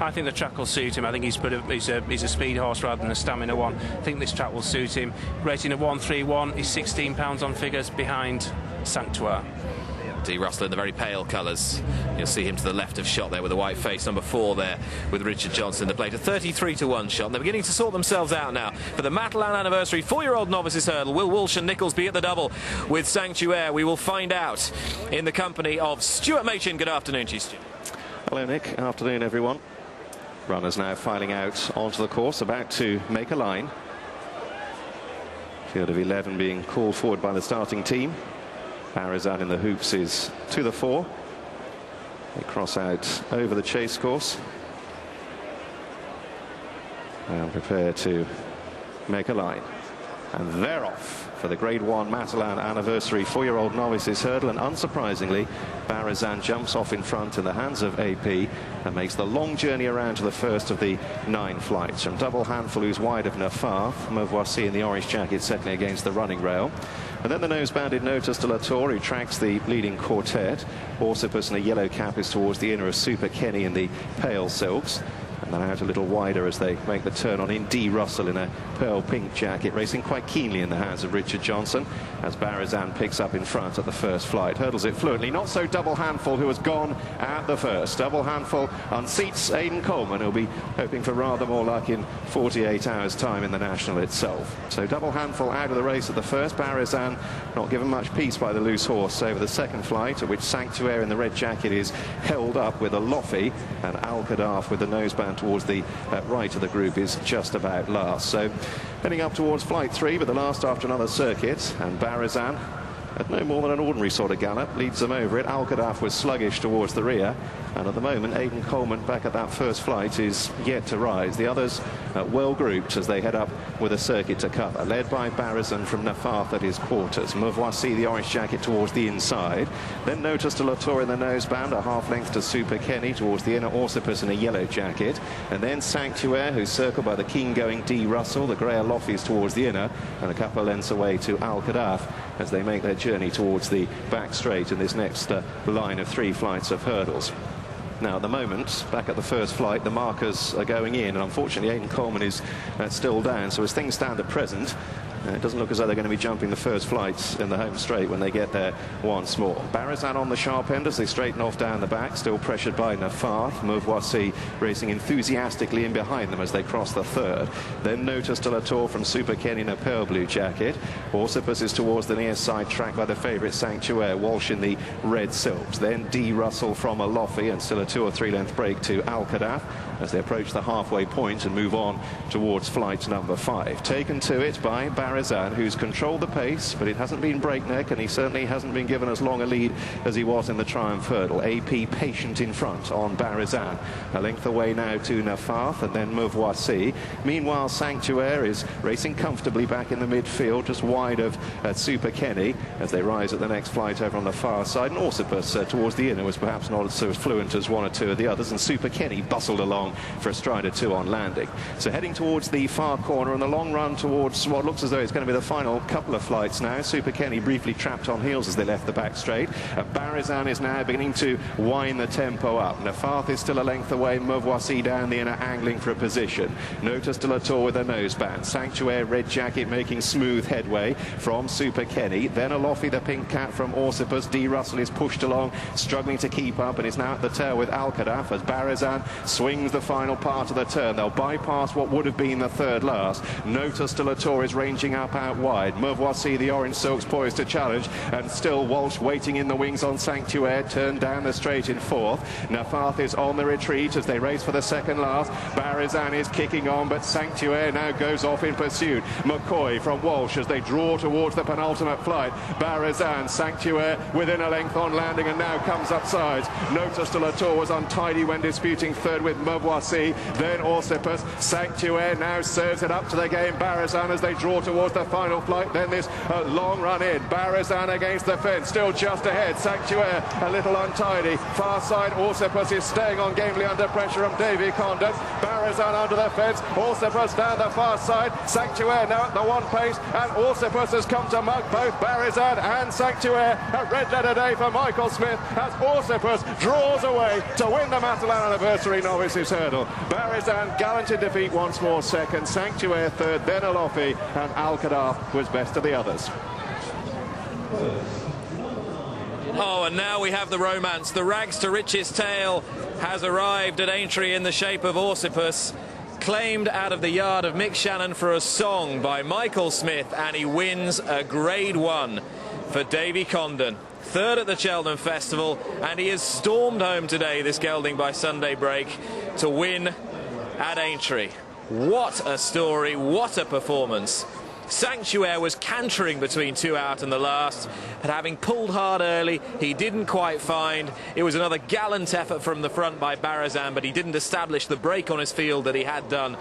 I think the track will suit him. I think he's a speed horse rather than a stamina one. I think this track will suit him. Rating of 131, he's £16 on figures behind Sanctuary. D. Russell in the very pale colours. You'll see him to the left of shot there with a white face. Number 4 there with Richard Johnson in the plate. A 33-1 shot. And they're beginning to sort themselves out now for the Matalan anniversary 4-year-old novices hurdle. Will Walsh and Nichols be at the double with Sanctuary? We will find out in the company of Stuart Machin. Good afternoon to you, Stuart. Hello, Nick. Afternoon, everyone. Runners now filing out onto the course, about to make a line. Field of 11 being called forward by the starting team. Barazan in the hoops is to the fore. They cross out over the chase course and prepare to make a line. And they're off for the Grade 1 Matalan anniversary 4-year-old novices hurdle. And unsurprisingly, Barazan jumps off in front in the hands of AP and makes the long journey around to the first of the 9 flights. From Double Handful, who's wide of Nafar, Mavoisi in the orange jacket settling against the running rail. And then the nose-banded Novices de la Tour, who tracks the leading quartet. Orsipus in a yellow cap is towards the inner of Super Kenny in the pale silks. And then out a little wider as they make the turn on in D. Russell in a pearl pink jacket, racing quite keenly in the hands of Richard Johnson as Barazan picks up in front at the first flight. Hurdles it fluently, not so Double Handful, who has gone at the first. Double Handful unseats Aidan Coleman, who'll be hoping for rather more luck in 48 hours time in the National itself. So Double Handful out of the race at the first. Barazan not given much peace by the loose horse over the second flight, at which Sanctuary in the red jacket is held up with a Loffy, and Al-Qadaf with the noseband towards the right of the group is just about last. So heading up towards flight 3, but the last after another circuit, and Barazan at no more than an ordinary sort of gallop leads them over it. Al-Qadaf was sluggish towards the rear, and at the moment Aidan Coleman back at that first flight is yet to rise. The others well grouped as they head up with a circuit to cover, led by Barazan from Nafarth at his quarters. Mavoisi, the orange jacket, towards the inside. Then Novices de la Tour in the noseband, a half length to Super Kenny towards the inner. Orsipus in a yellow jacket, and then Sanctuary, who's circled by the keen-going D. Russell. The grey Loffies towards the inner, and a couple of lengths away to Al-Qadaf as they make their journey towards the back straight in this next line of 3 flights of hurdles. Now, at the moment, back at the first flight, the markers are going in, and unfortunately Aidan Coleman is still down. So as things stand at present, it doesn't look as though they're going to be jumping the first flights in the home straight when they get there once more. Barazan on the sharp end as they straighten off down the back, still pressured by Nafar. Mavoisi racing enthusiastically in behind them as they cross the third. Then Novices de la Tour from Super Kenny in a pearl blue jacket. Orsipus is towards the near side, tracked by the favourite Sanctuary. Walsh in the red silks. Then D. Russell from a Loffy, and still a 2 or 3 length break to Al-Qadaf as they approach the halfway point and move on towards flight number 5. Taken to it by Barazan, who's controlled the pace, but it hasn't been breakneck, and he certainly hasn't been given as long a lead as he was in the Triumph hurdle. AP patient in front on Barazan. A length away now to Nafarth, and then Mavoisi. Meanwhile, Sanctuary is racing comfortably back in the midfield, just wide of Super Kenny as they rise at the next flight over on the far side. And Orsipus towards the inner was perhaps not so fluent as 1 or 2 of the others, and Super Kenny bustled along for a stride or 2 on landing. So heading towards the far corner, and the long run towards what looks as though it's going to be the final couple of flights now. Super Kenny briefly trapped on heels as they left the back straight. Barazan is now beginning to wind the tempo up. Nafarth is still a length away. Mavoisi down the inner, angling for a position. Novices de la Tour with a noseband. Sanctuary red jacket making smooth headway from Super Kenny. Then a Loffy, the pink cat from Orsipus. D. Russell is pushed along, struggling to keep up, and is now at the tail with Al-Qadaf as Barazan swings the final part of the turn. They'll bypass what would have been the third last. Novices de la Tour is ranging up out wide. Mavoisi, the orange silks, poised to challenge, and still Walsh waiting in the wings on Sanctuary, turned down the straight in 4th. Nafarth is on the retreat as they race for the second last. Barazan is kicking on, but Sanctuary now goes off in pursuit. McCoy from Walsh as they draw towards the penultimate flight. Barazan, Sanctuary within a length on landing, and now comes up sides. Novices de la Tour was untidy when disputing third with Mavoisi. Then Orsipus. Sanctuary now serves it up to the game. Barazan as they draw towards towards the final flight. Then this long run in. Barazan against the fence, still just ahead. Sanctuaire a little untidy. Far side, Orsipus is staying on gamely under pressure from Davy Condon. Barazan under the fence. Orsipus down the far side. Sanctuaire now at the one pace, and Orsipus has come to mug both Barazan and Sanctuaire. A red letter day for Michael Smith as Orsipus draws away to win the Matalan Anniversary Novices hurdle. Barazan gallant in defeat once more second, Sanctuaire third, then Alofi, and Alcadar was best of the others. Oh, and now we have the romance. The rags to riches tale has arrived at Aintree in the shape of Orsipus, claimed out of the yard of Mick Shannon for a song by Michael Smith, and he wins a Grade 1 for Davy Condon. Third at the Cheltenham Festival, and he has stormed home today, this gelding by Sunday break, to win at Aintree. What a story, what a performance. Sanctuaire was cantering between two out in the last, and having pulled hard early, he didn't quite find. It was another gallant effort from the front by Barazan, but he didn't establish the break on his field that he had done